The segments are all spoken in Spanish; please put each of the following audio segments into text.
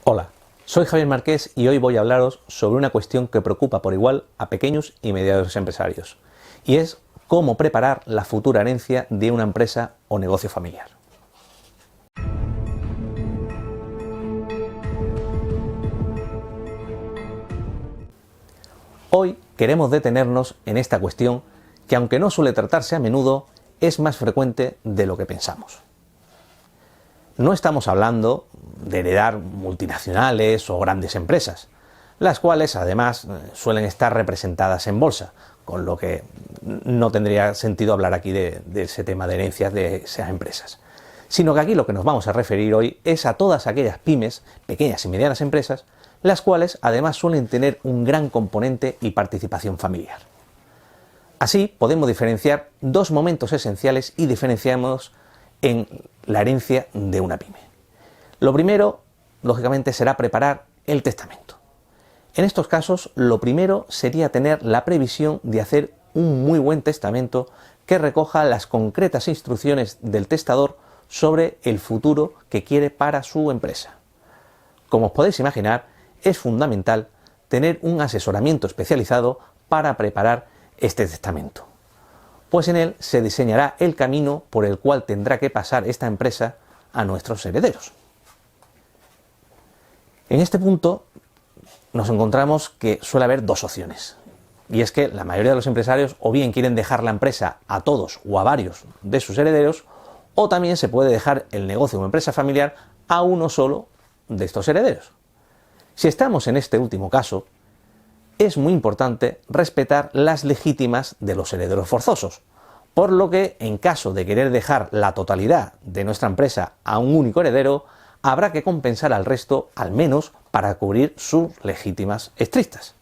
Hola, soy Javier Marqués y hoy voy a hablaros sobre una cuestión que preocupa por igual a pequeños y medianos empresarios, y es cómo preparar la futura herencia de una empresa o negocio familiar. Hoy queremos detenernos en esta cuestión que, aunque no suele tratarse a menudo, es más frecuente de lo que pensamos. No estamos hablando de heredar multinacionales o grandes empresas, las cuales además suelen estar representadas en bolsa, con lo que no tendría sentido hablar aquí de ese tema de herencias de esas empresas. Sino que aquí lo que nos vamos a referir hoy es a todas aquellas pymes, pequeñas y medianas empresas, las cuales además suelen tener un gran componente y participación familiar. Así podemos diferenciar dos momentos esenciales y diferenciamos en la herencia de una pyme. Lo primero, lógicamente, será preparar el testamento. En estos casos, lo primero sería tener la previsión de hacer un muy buen testamento que recoja las concretas instrucciones del testador sobre el futuro que quiere para su empresa. Como os podéis imaginar, es fundamental tener un asesoramiento especializado para preparar este testamento, pues en él se diseñará el camino por el cual tendrá que pasar esta empresa a nuestros herederos. En este punto nos encontramos que suele haber dos opciones, y es que la mayoría de los empresarios o bien quieren dejar la empresa a todos o a varios de sus herederos, o también se puede dejar el negocio o empresa familiar a uno solo de estos herederos. Si estamos en este último caso, es muy importante respetar las legítimas de los herederos forzosos, por lo que en caso de querer dejar la totalidad de nuestra empresa a un único heredero, habrá que compensar al resto al menos para cubrir sus legítimas estrictas.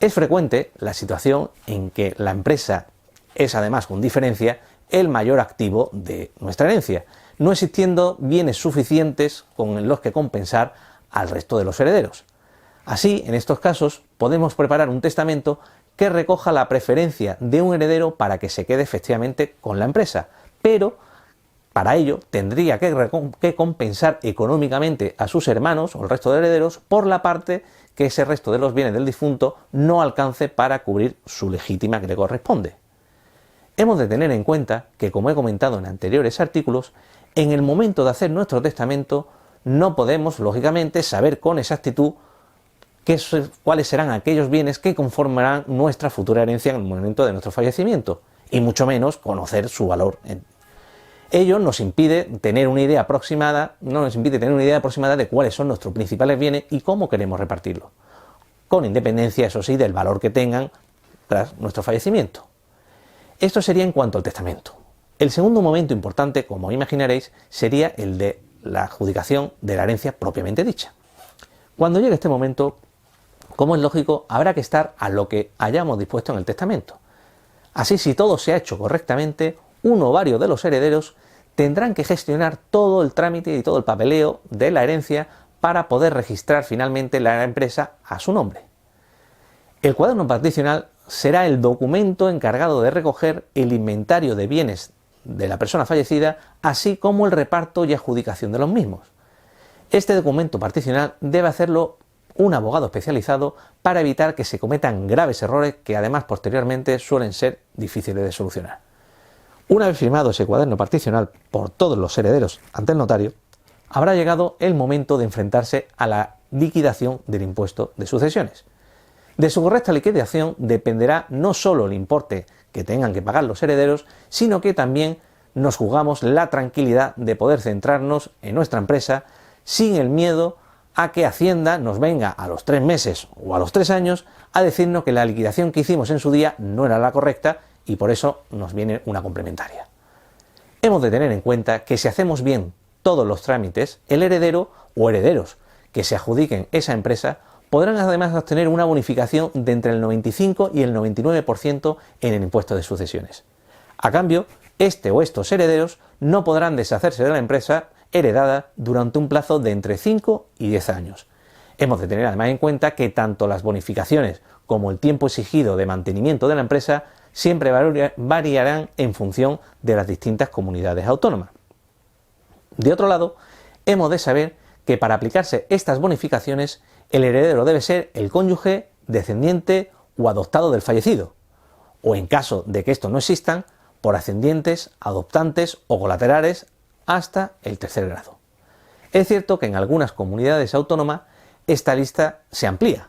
Es frecuente la situación en que la empresa es además con diferencia el mayor activo de nuestra herencia, no existiendo bienes suficientes con los que compensar al resto de los herederos. Así, en estos casos, podemos preparar un testamento que recoja la preferencia de un heredero para que se quede efectivamente con la empresa, pero para ello tendría que compensar económicamente a sus hermanos o el resto de herederos por la parte que ese resto de los bienes del difunto no alcance para cubrir su legítima que le corresponde. Hemos de tener en cuenta que, como he comentado en anteriores artículos, en el momento de hacer nuestro testamento no podemos, lógicamente, saber con exactitud cuáles serán aquellos bienes que conformarán nuestra futura herencia en el momento de nuestro fallecimiento, y mucho menos conocer su valor. Ello nos impide tener una idea aproximada, de cuáles son nuestros principales bienes y cómo queremos repartirlos, con independencia, eso sí, del valor que tengan tras nuestro fallecimiento. Esto sería en cuanto al testamento. El segundo momento importante, como imaginaréis, sería el de la adjudicación de la herencia propiamente dicha. Cuando llegue este momento, como es lógico, habrá que estar a lo que hayamos dispuesto en el testamento. Así, si todo se ha hecho correctamente, uno o varios de los herederos tendrán que gestionar todo el trámite y todo el papeleo de la herencia para poder registrar finalmente la empresa a su nombre. El cuaderno particional será el documento encargado de recoger el inventario de bienes de la persona fallecida, así como el reparto y adjudicación de los mismos. Este documento particional debe hacerlo un abogado especializado para evitar que se cometan graves errores que además posteriormente suelen ser difíciles de solucionar. Una vez firmado ese cuaderno particional por todos los herederos ante el notario, habrá llegado el momento de enfrentarse a la liquidación del impuesto de sucesiones. De su correcta liquidación dependerá no solo el importe que tengan que pagar los herederos, sino que también nos jugamos la tranquilidad de poder centrarnos en nuestra empresa sin el miedo a que Hacienda nos venga a los 3 meses o a los 3 años a decirnos que la liquidación que hicimos en su día no era la correcta y por eso nos viene una complementaria. Hemos de tener en cuenta que si hacemos bien todos los trámites, el heredero o herederos que se adjudiquen esa empresa podrán además obtener una bonificación de entre el 95 y el 99% en el impuesto de sucesiones. A cambio, este o estos herederos no podrán deshacerse de la empresa heredada durante un plazo de entre 5 y 10 años. Hemos de tener además en cuenta que tanto las bonificaciones como el tiempo exigido de mantenimiento de la empresa siempre variarán en función de las distintas comunidades autónomas. De otro lado, hemos de saber que para aplicarse estas bonificaciones el heredero debe ser el cónyuge, descendiente o adoptado del fallecido, o en caso de que estos no existan, por ascendientes, adoptantes o colaterales hasta el tercer grado. Es cierto que en algunas comunidades autónomas esta lista se amplía.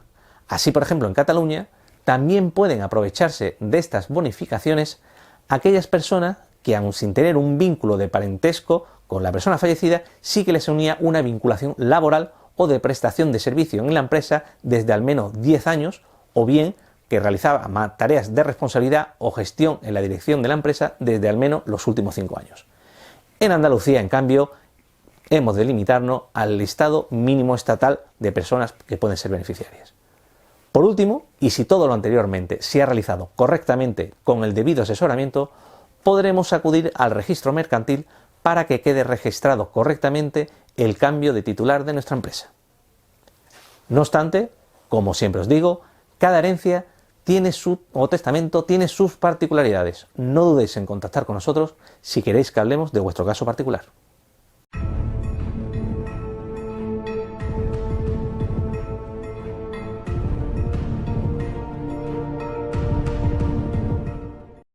Así, por ejemplo, en Cataluña también pueden aprovecharse de estas bonificaciones aquellas personas que, aun sin tener un vínculo de parentesco con la persona fallecida, sí que les unía una vinculación laboral o de prestación de servicio en la empresa desde al menos 10 años, o bien que realizaba tareas de responsabilidad o gestión en la dirección de la empresa desde al menos los últimos 5 años. En Andalucía, en cambio, hemos de limitarnos al listado mínimo estatal de personas que pueden ser beneficiarias. Por último, y si todo lo anteriormente se ha realizado correctamente con el debido asesoramiento, podremos acudir al registro mercantil para que quede registrado correctamente el cambio de titular de nuestra empresa. No obstante, como siempre os digo, cada herencia o testamento tiene sus particularidades. No dudéis en contactar con nosotros si queréis que hablemos de vuestro caso particular.